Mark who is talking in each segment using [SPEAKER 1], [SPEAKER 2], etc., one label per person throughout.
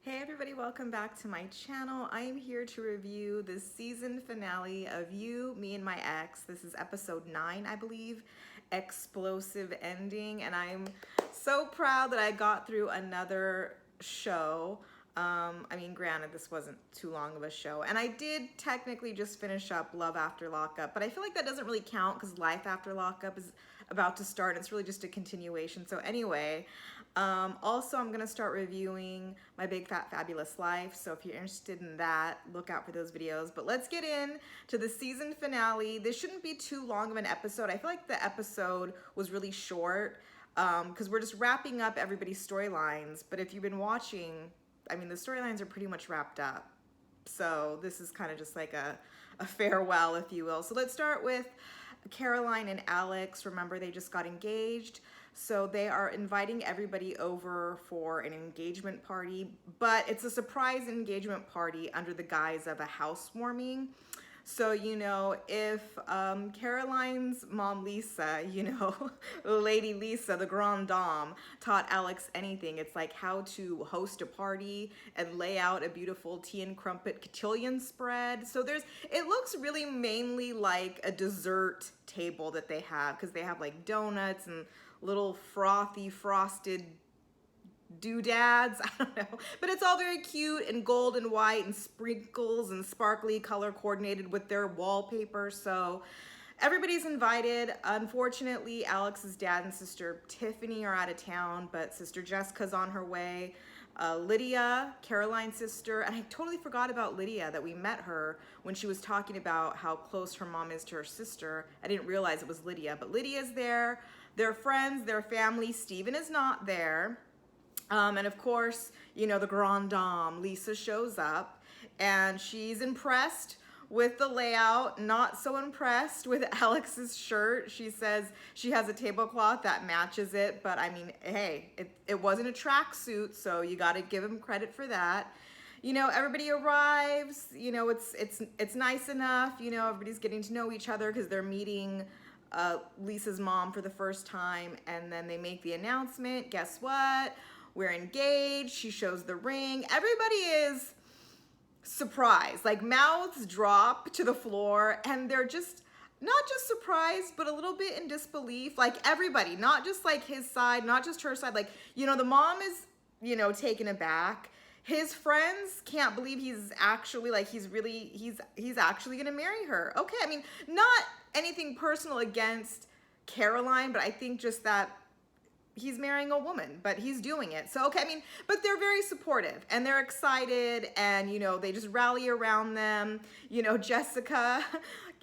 [SPEAKER 1] Hey everybody, welcome back to my channel. I am here to review the season finale of You, Me and My Ex. This is episode 9, I believe, Explosive Ending, and I'm so proud that I got through another show. I mean, granted, this wasn't too long of a show, and I did technically just finish up Love After Lockup, but I feel like that doesn't really count because Life After Lockup is about to start. It's really just a continuation. So anyway, also I'm gonna start reviewing My Big Fat Fabulous Life. So if you're interested in that, look out for those videos. But let's get in to the season finale. This shouldn't be too long of an episode. I feel like the episode was really short because we're just wrapping up everybody's storylines. But if you've been watching, I mean, the storylines are pretty much wrapped up. So this is kind of just like a farewell, if you will. So let's start with Caroline and Alex. Remember, they just got engaged. So they are inviting everybody over for an engagement party, but it's a surprise engagement party under the guise of a housewarming. So, you know, if Caroline's mom, Lisa, you know, Lady Lisa, the Grande Dame, taught Alex anything, it's like how to host a party and lay out a beautiful tea and crumpet cotillion spread. So it looks really mainly like a dessert table that they have, because they have like donuts and little frothy frosted doodads, I don't know, but it's all very cute and gold and white and sprinkles and sparkly color coordinated with their wallpaper. So everybody's invited. Unfortunately, Alex's dad and sister Tiffany are out of town, but sister Jessica's on her way. Lydia, Caroline's sister, and I totally forgot about Lydia, that we met her when she was talking about how close her mom is to her sister. I didn't realize it was Lydia, but Lydia's there. Their friends, their family. Steven is not there. And of course, you know, the Grande Dame, Lisa, shows up and she's impressed with the layout, not so impressed with Alex's shirt. She says she has a tablecloth that matches it, but I mean, hey, it wasn't a tracksuit, so you got to give him credit for that. You know, everybody arrives, you know, it's nice enough, you know, everybody's getting to know each other because they're meeting Lisa's mom for the first time, and then they make the announcement, guess what? We're engaged. She shows the ring. Everybody is surprised, like mouths drop to the floor, and they're just not just surprised, but a little bit in disbelief. Like everybody, not just like his side, not just her side. Like, you know, the mom is, you know, taken aback. His friends can't believe he's actually like, he's actually gonna marry her. Okay, I mean, not anything personal against Caroline, but I think just that he's marrying a woman, but he's doing it. So, okay, I mean, but they're very supportive and they're excited, and, you know, they just rally around them. You know, Jessica,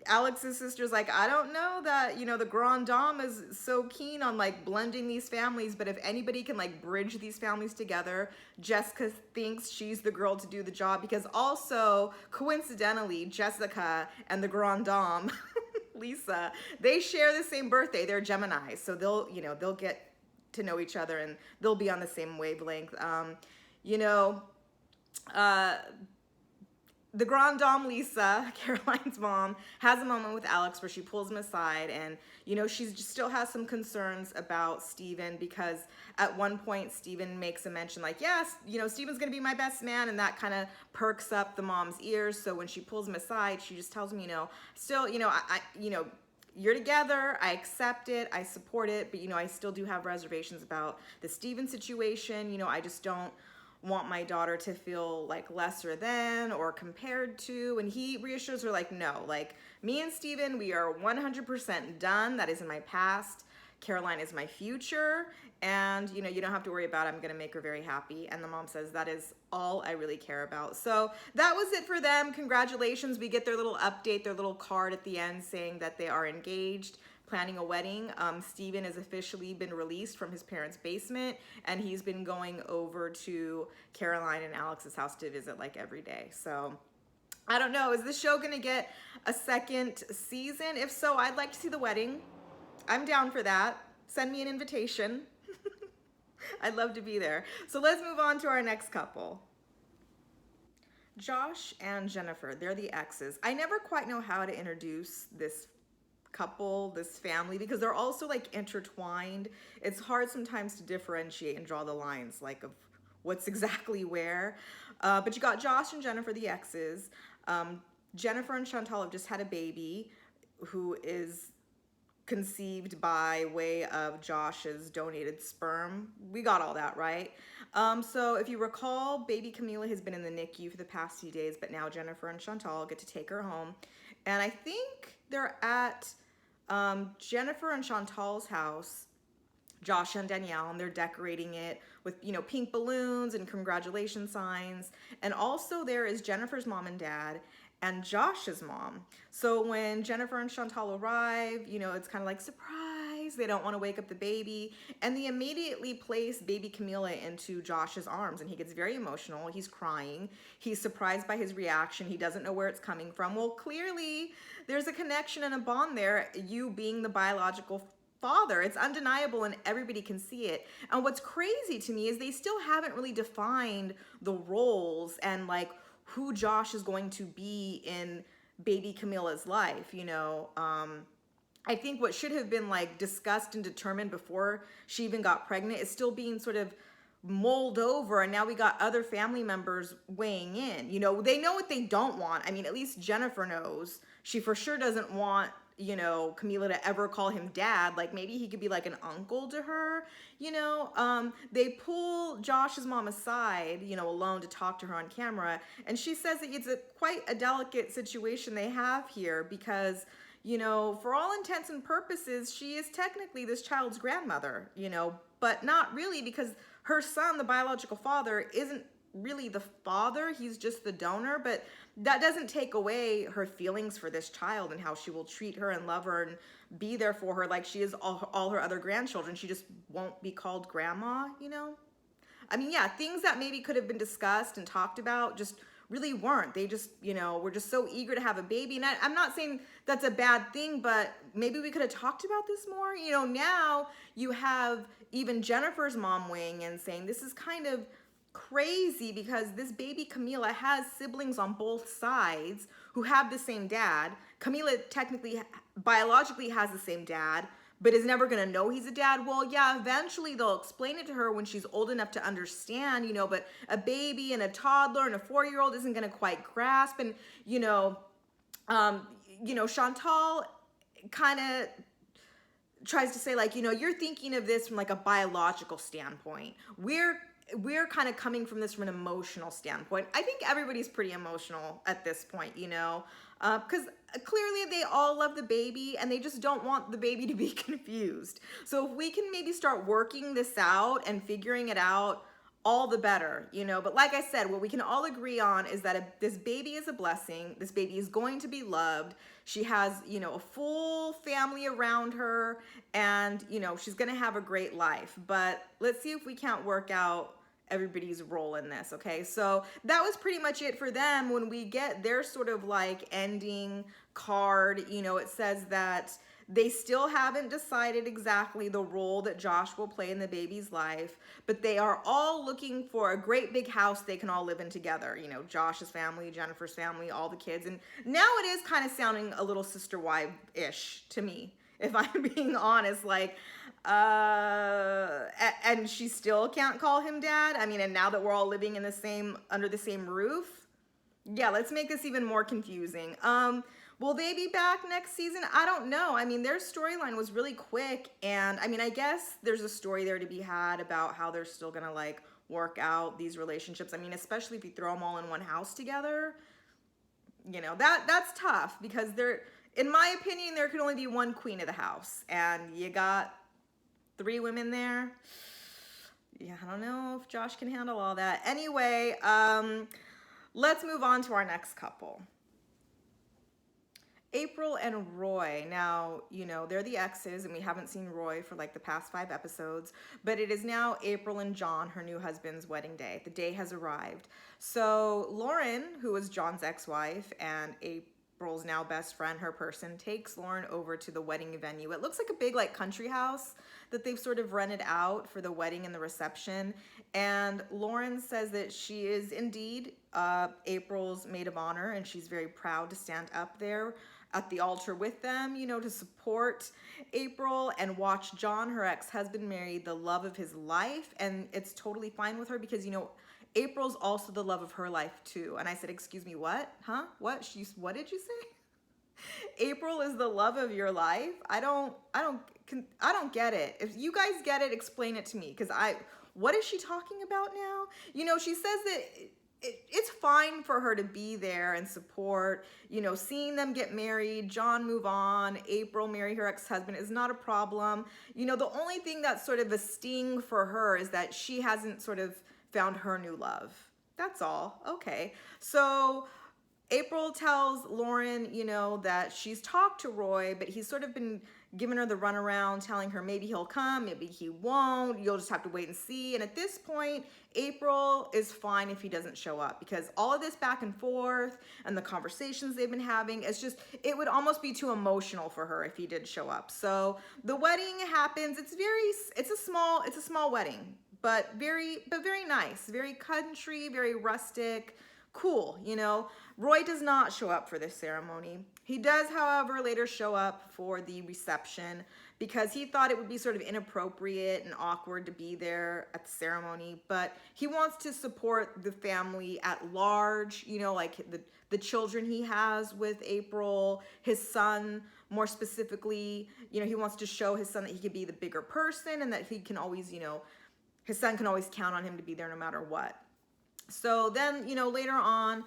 [SPEAKER 1] Alex's sister's like, I don't know that, you know, the Grande Dame is so keen on like blending these families, but if anybody can like bridge these families together, Jessica thinks she's the girl to do the job, because also, coincidentally, Jessica and the Grande Dame, Lisa, they share the same birthday. They're Geminis, so they'll, you know, they'll get to know each other and they'll be on the same wavelength. You know, the Grande Dame, Lisa, Caroline's mom, has a moment with Alex where she pulls him aside, and, you know, she still has some concerns about Steven, because at one point Steven makes a mention like, yes, you know, Steven's gonna be my best man, and that kind of perks up the mom's ears. So when she pulls him aside, she just tells him, you know, still, you know, you know, you're together, I accept it, I support it, but, you know, I still do have reservations about the Steven situation. You know, I just don't want my daughter to feel like lesser than or compared to. And he reassures her like, no, like, me and Steven, we are 100% done. That is in my past. Caroline is my future, and, you know, you don't have to worry about it. I'm gonna make her very happy. And the mom says, that is all I really care about. So that was it for them. Congratulations. We get their little update, their little card at the end saying that they are engaged, planning a wedding. Steven has officially been released from his parents' basement, and he's been going over to Caroline and Alex's house to visit like every day. So I don't know, is this show gonna get a second season? If so, I'd like to see the wedding. I'm down for that. Send me an invitation. I'd love to be there. So let's move on to our next couple. Josh and Jennifer, they're the exes. I never quite know how to introduce this couple, this family, because they're also like intertwined. It's hard sometimes to differentiate and draw the lines like of what's exactly where. But you got Josh and Jennifer, the exes. Jennifer and Chantal have just had a baby who is conceived by way of Josh's donated sperm. We got all that, right? So if you recall, baby Camila has been in the NICU for the past few days, but now Jennifer and Chantal get to take her home. And I think they're at Jennifer and Chantal's house, Josh and Danielle, and they're decorating it with, pink balloons and congratulation signs. And also there is Jennifer's mom and dad and Josh's mom. So when Jennifer and Chantal arrive, it's kind of like, surprise, they don't want to wake up the baby. And they immediately place baby Camila into Josh's arms, and he gets very emotional. He's crying. He's surprised by his reaction. He doesn't know where it's coming from. Well, clearly there's a connection and a bond there, you being the biological father. It's undeniable and everybody can see it. And what's crazy to me is they still haven't really defined the roles and like who Josh is going to be in baby Camila's life. I think what should have been like discussed and determined before she even got pregnant is still being sort of mulled over, and now we got other family members weighing in. They know what they don't want. I mean, at least Jennifer knows. She for sure doesn't want Camila to ever call him dad. Like maybe he could be like an uncle to her. They pull Josh's mom aside, alone to talk to her on camera, and she says that it's quite a delicate situation they have here because for all intents and purposes, she is technically this child's grandmother, but not really, because her son, the biological father, isn't really the father. He's just the donor, but that doesn't take away her feelings for this child and how she will treat her and love her and be there for her like she is all her other grandchildren. She just won't be called grandma, I mean, yeah, things that maybe could have been discussed and talked about just really weren't. They just, were just so eager to have a baby. And I'm not saying that's a bad thing, but maybe we could have talked about this more. Now you have even Jennifer's mom weighing in saying this is kind of crazy because this baby Camila has siblings on both sides who have the same dad. Camila technically, biologically has the same dad, but is never going to know he's a dad. Well, yeah, eventually they'll explain it to her when she's old enough to understand, but a baby and a toddler and a 4-year-old isn't going to quite grasp. And, Chantal kind of tries to say like, you're thinking of this from like a biological standpoint. We're kind of coming from this from an emotional standpoint. I think everybody's pretty emotional at this point, because clearly they all love the baby and they just don't want the baby to be confused. So if we can maybe start working this out and figuring it out, all the better, But like I said, what we can all agree on is that this baby is a blessing. This baby is going to be loved. She has, a full family around her, and, she's going to have a great life. But let's see if we can't work out everybody's role in this. Okay, so that was pretty much it for them. When we get their sort of like ending card, it says that they still haven't decided exactly the role that Josh will play in the baby's life, but they are all looking for a great big house they can all live in together. Josh's family, Jennifer's family, all the kids. And now it is kind of sounding a little sister wife-ish to me, if I'm being honest. Like, and she still can't call him dad. I mean, and now that we're all living in under the same roof, yeah, let's make this even more confusing. Will they be back next season? I don't know. I mean, their storyline was really quick, and I mean, I guess there's a story there to be had about how they're still gonna like work out these relationships. I mean, especially if you throw them all in one house together, that's tough because in my opinion, there could only be one queen of the house, and you got 3 women there. Yeah, I don't know if Josh can handle all that. Anyway, let's move on to our next couple. April and Roy. Now, they're the exes, and we haven't seen Roy for like the past 5 episodes, but it is now April and John, her new husband's wedding day. The day has arrived. So Lauren, who was John's ex-wife and April's now best friend, her person, takes Lauren over to the wedding venue. It looks like a big like country house that they've sort of rented out for the wedding and the reception. And Lauren says that she is indeed April's maid of honor, and she's very proud to stand up there at the altar with them, you know, to support April and watch John, her ex-husband, marry the love of his life. And it's totally fine with her because, you know, April's also the love of her life too. And I said, excuse me, what? Huh? What? What did you say? April is the love of your life? I don't get it. If you guys get it, explain it to me. Because what is she talking about now? You know, she says that it's fine for her to be there and support, you know, seeing them get married, John move on, April marry her ex-husband is not a problem. You know, the only thing that's sort of a sting for her is that she hasn't sort of found her new love. That's all. Okay. So April tells Lauren, you know, that she's talked to Roy, but he's sort of been giving her the runaround, telling her maybe he'll come, maybe he won't, you'll just have to wait and see. And at this point, April is fine if he doesn't show up, because all of this back and forth and the conversations they've been having, it would almost be too emotional for her if he did show up. So the wedding happens. It's a small wedding, but very nice, very country, very rustic. Cool, you know. Roy does not show up for this ceremony. He does, however, later show up for the reception because he thought it would be sort of inappropriate and awkward to be there at the ceremony, but he wants to support the family at large, you know, like the children he has with April, his son, more specifically, you know, he wants to show his son that he could be the bigger person and that he can always, you know, his son can always count on him to be there no matter what. So then, you know, later on,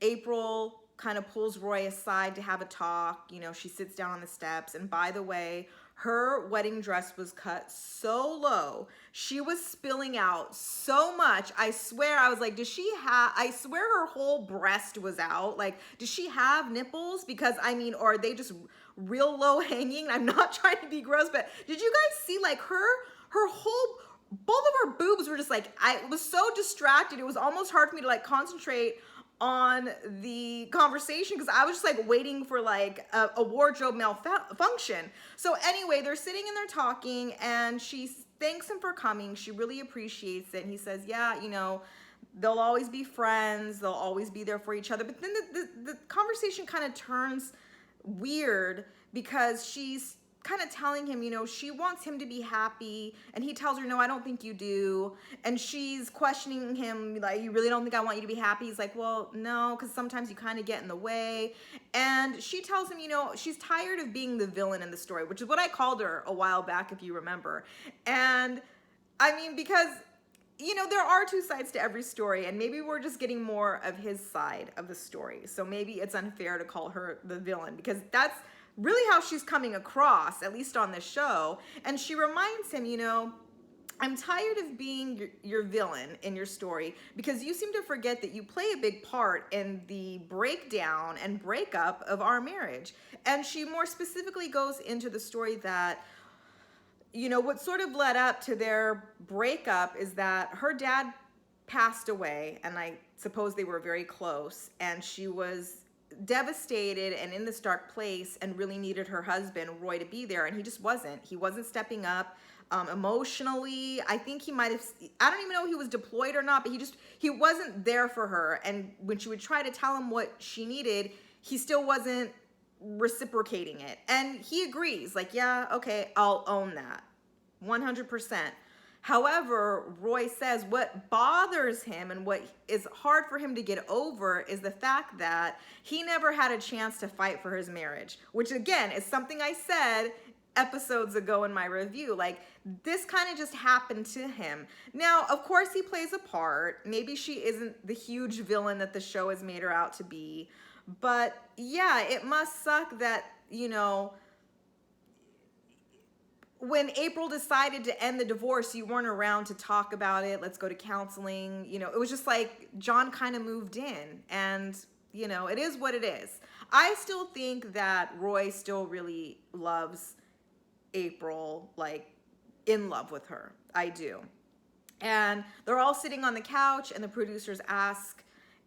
[SPEAKER 1] April kind of pulls Roy aside to have a talk. You know, she sits down on the steps. And by the way, her wedding dress was cut so low. She was spilling out so much. I swear, I was like, I swear her whole breast was out. Like, does she have nipples? Because, I mean, or are they just real low hanging? I'm not trying to be gross, but did you guys see, like, her whole... both of her boobs were just like, I was so distracted. It was almost hard for me to like concentrate on the conversation because I was just like waiting for like a wardrobe malfunction. So anyway, they're sitting and they're talking and she thanks him for coming. She really appreciates it. And he says, yeah, you know, they'll always be friends. They'll always be there for each other. But then the conversation kind of turns weird because she's kind of telling him, you know, she wants him to be happy, and he tells her, no, I don't think you do. And she's questioning him, like, you really don't think I want you to be happy? He's like, well, no, because sometimes you kind of get in the way. And she tells him, you know, she's tired of being the villain in the story, which is what I called her a while back, if you remember. And I mean, because, you know, there are two sides to every story, and maybe we're just getting more of his side of the story. So maybe it's unfair to call her the villain, because that's really how she's coming across, at least on this show. And she reminds him, you know, I'm tired of being your villain in your story because you seem to forget that you play a big part in the breakdown and breakup of our marriage. And she more specifically goes into the story that, you know, what sort of led up to their breakup is that her dad passed away, and I suppose they were very close, and she was devastated and in this dark place and really needed her husband Roy to be there, and he just wasn't. He wasn't stepping up emotionally. I think he might have, I don't even know if he was deployed or not, but he wasn't there for her. And when she would try to tell him what she needed, he still wasn't reciprocating it. And he agrees, like, yeah, okay, I'll own that 100%. However, Roy says what bothers him and what is hard for him to get over is the fact that he never had a chance to fight for his marriage, which again is something I said episodes ago in my review. Like, this kind of just happened to him. Now, of course, he plays a part. Maybe she isn't the huge villain that the show has made her out to be. But yeah, it must suck that, you know, when April decided to end the divorce, you weren't around to talk about it. Let's go to counseling. You know, it was just like John kind of moved in, and, you know, it is what it is. I still think that Roy still really loves April, like in love with her. I do. And they're all sitting on the couch, and the producers ask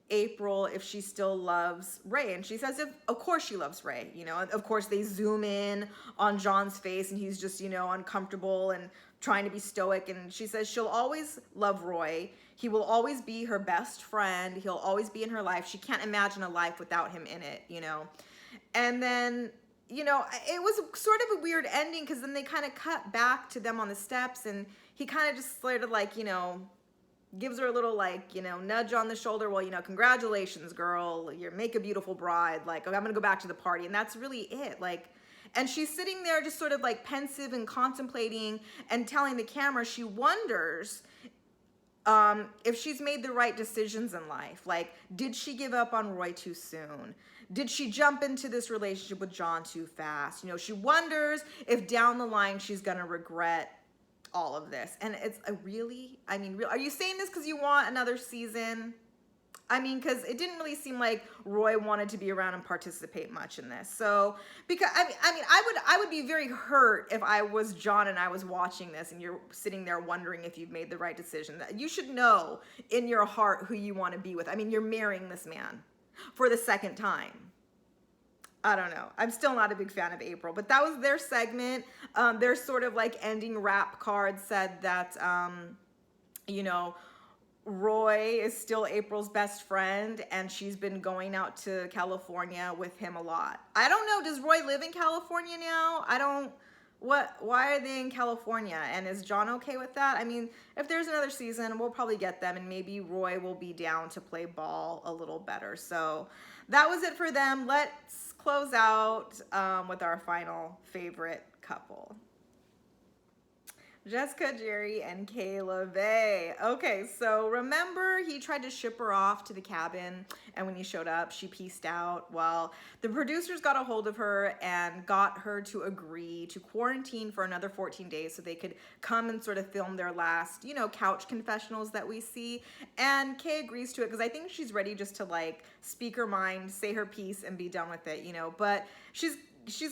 [SPEAKER 1] April if she still loves Ray, and she says of course she loves Ray, you know. Of course they zoom in on John's face and he's just, you know, uncomfortable and trying to be stoic, and she says she'll always love Roy. He will always be her best friend. He'll always be in her life. She can't imagine a life without him in it, you know. And then, you know, it was sort of a weird ending because then they kind of cut back to them on the steps and he kind of just sort of like, you know, gives her a little like, you know, nudge on the shoulder. Well, you know, congratulations, girl. You make a beautiful bride. Like, I'm going to go back to the party. And that's really it. Like, and she's sitting there just sort of like pensive and contemplating and telling the camera she wonders if she's made the right decisions in life. Like, did she give up on Roy too soon? Did she jump into this relationship with John too fast? You know, she wonders if down the line she's going to regret all of this. And it's a really, I mean, are you saying this because you want another season? I mean, because it didn't really seem like Roy wanted to be around and participate much in this. So, because I would be very hurt if I was John and I was watching this and you're sitting there wondering if you've made the right decision. You should know in your heart who you want to be with. I mean, you're marrying this man for the second time. I don't know. I'm still not a big fan of April, but that was their segment. Their sort of like ending rap card said that, you know, Roy is still April's best friend and she's been going out to California with him a lot. I don't know. Does Roy live in California now? Why are they in California? And is John okay with that? I mean, if there's another season, we'll probably get them and maybe Roy will be down to play ball a little better. So that was it for them. Let's close out with our final favorite couple. Jessica, Jerry, and Kayla Bay. Okay, so remember he tried to ship her off to the cabin, and when he showed up, she pieced out. Well, the producers got a hold of her and got her to agree to quarantine for another 14 days so they could come and sort of film their last, you know, couch confessionals that we see. And Kay agrees to it because I think she's ready just to like speak her mind, say her piece, and be done with it, you know. But she's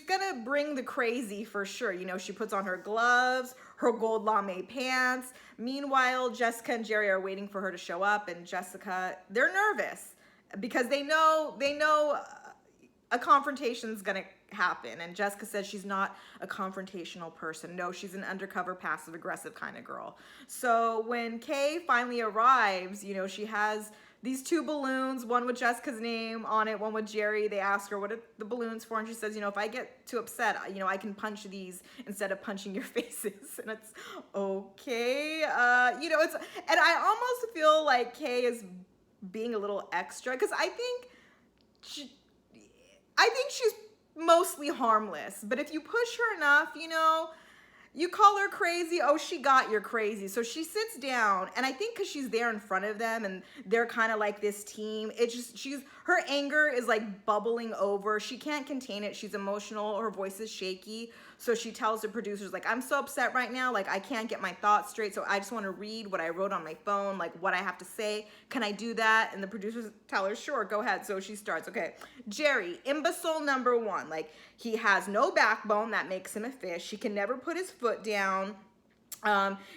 [SPEAKER 1] gonna bring the crazy for sure. You know, she puts on her gloves, her gold lame pants. Meanwhile, Jessica and Jerry are waiting for her to show up, and Jessica, they're nervous because they know a confrontation's gonna happen. And Jessica says she's not a confrontational person. No, she's an undercover, passive-aggressive kind of girl. So when Kay finally arrives, you know, she has these two balloons, one with Jessica's name on it, one with Jerry. They ask her, what are the balloons for? And she says, you know, if I get too upset, you know, I can punch these instead of punching your faces. And it's okay. You know, and I almost feel like Kay is being a little extra because I think she's mostly harmless. But if you push her enough, you know, you call her crazy. Oh, she got your crazy. So she sits down, and I think because she's there in front of them and they're kind of like this team, her anger is like bubbling over. She can't contain it. She's emotional. Her voice is shaky. So she tells the producers, like, I'm so upset right now. Like, I can't get my thoughts straight. So I just want to read what I wrote on my phone, like what I have to say. Can I do that? And the producers tell her, sure, go ahead. So she starts. Okay, Jerry, imbecile number one. Like, he has no backbone. That makes him a fish. He can never put his foot down.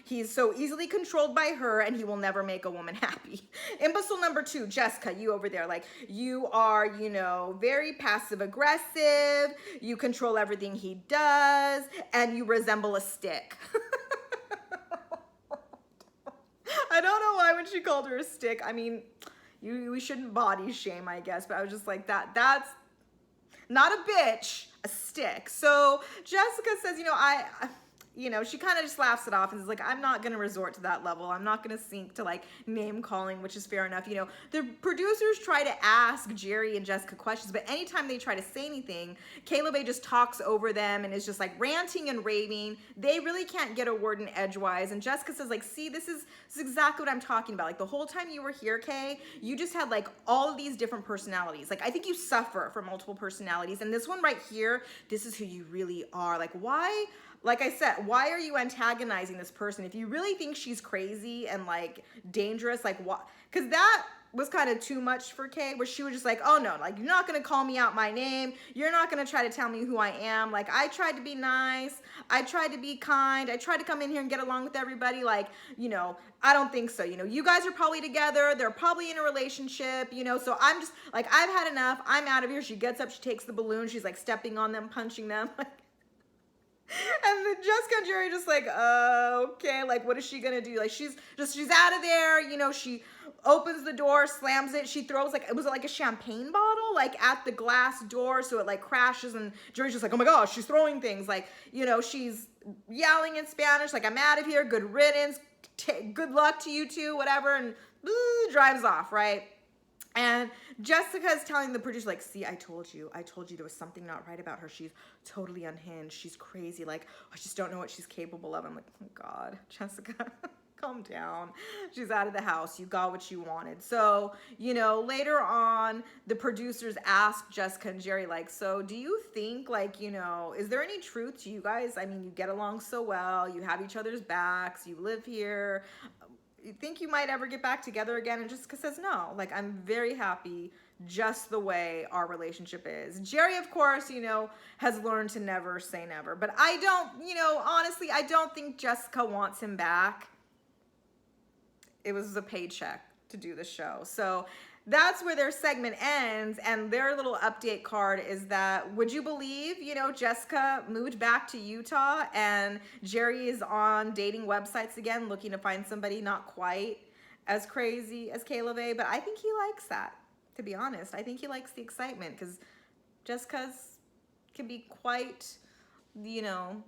[SPEAKER 1] He's so easily controlled by her and he will never make a woman happy. Imbecile number two, Jessica, you over there, like you are, you know, very passive aggressive. You control everything he does and you resemble a stick. I don't know why when she called her a stick. I mean, we shouldn't body shame, I guess, but I was just like that's not a bitch, a stick. So Jessica says, you know, she kind of just laughs it off and is like, I'm not going to resort to that level. I'm not going to sink to like name calling, which is fair enough. You know, the producers try to ask Jerry and Jessica questions, but anytime they try to say anything, Kayla Bay just talks over them and is just like ranting and raving. They really can't get a word in edgewise. And Jessica says like, see, this is exactly what I'm talking about. Like the whole time you were here, Kay, you just had like all of these different personalities. Like I think you suffer from multiple personalities. And this one right here, this is who you really are. Like why? Like I said, why are you antagonizing this person? If you really think she's crazy and like dangerous, like what? Because that was kind of too much for Kay, where she was just like, oh no, like you're not going to call me out my name. You're not going to try to tell me who I am. Like I tried to be nice. I tried to be kind. I tried to come in here and get along with everybody. Like, you know, I don't think so. You know, you guys are probably together. They're probably in a relationship, you know, so I'm just like, I've had enough. I'm out of here. She gets up, she takes the balloon. She's like stepping on them, punching them. And then Jessica and Jerry just like, okay, like what is she gonna do? Like she's out of there, you know, she opens the door, slams it, she throws like, it was like a champagne bottle, like at the glass door, so it like crashes, and Jerry's just like, oh my gosh, she's throwing things, like, you know, she's yelling in Spanish, like, I'm out of here, good riddance, good luck to you two, whatever, and drives off, right? And Jessica's telling the producer, like, see, I told you there was something not right about her. She's totally unhinged. She's crazy. Like, I just don't know what she's capable of. I'm like, oh God, Jessica, calm down. She's out of the house. You got what you wanted. So, you know, later on, the producers asked Jessica and Jerry, like, so do you think, like, you know, is there any truth to you guys? I mean, you get along so well. You have each other's backs. You live here. You think you might ever get back together again? And Jessica says no, like, I'm very happy just the way our relationship is. Jerry, of course, you know, has learned to never say never, but I don't, you know, honestly, I don't think Jessica wants him back. It was a paycheck to do the show. So that's where their segment ends, and their little update card is that, would you believe, you know, Jessica moved back to Utah and Jerry is on dating websites again looking to find somebody not quite as crazy as Caleb A, but I think he likes that, to be honest. I think he likes the excitement, because Jessica's can be quite, you know,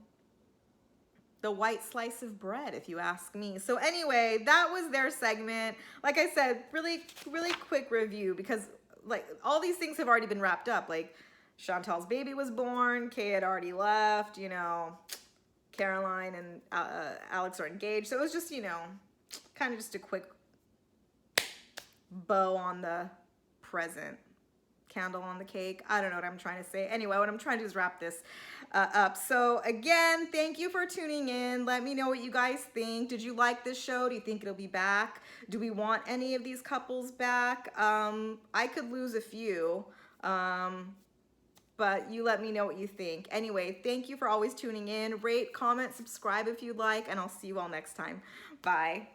[SPEAKER 1] the white slice of bread, if you ask me. So anyway, that was their segment. Like I said, really quick review, because like all these things have already been wrapped up. Like Chantal's baby was born, Kay had already left, you know, Caroline and Alex are engaged. So it was just, you know, kind of just a quick bow on the present, candle on the cake. I don't know what I'm trying to say. Anyway, what I'm trying to do is wrap this up. So again, thank you for tuning in. Let me know what you guys think. Did you like this show? Do you think it'll be back? Do we want any of these couples back? I could lose a few, but you let me know what you think. Anyway, thank you for always tuning in. Rate, comment, subscribe if you'd like, and I'll see you all next time. Bye.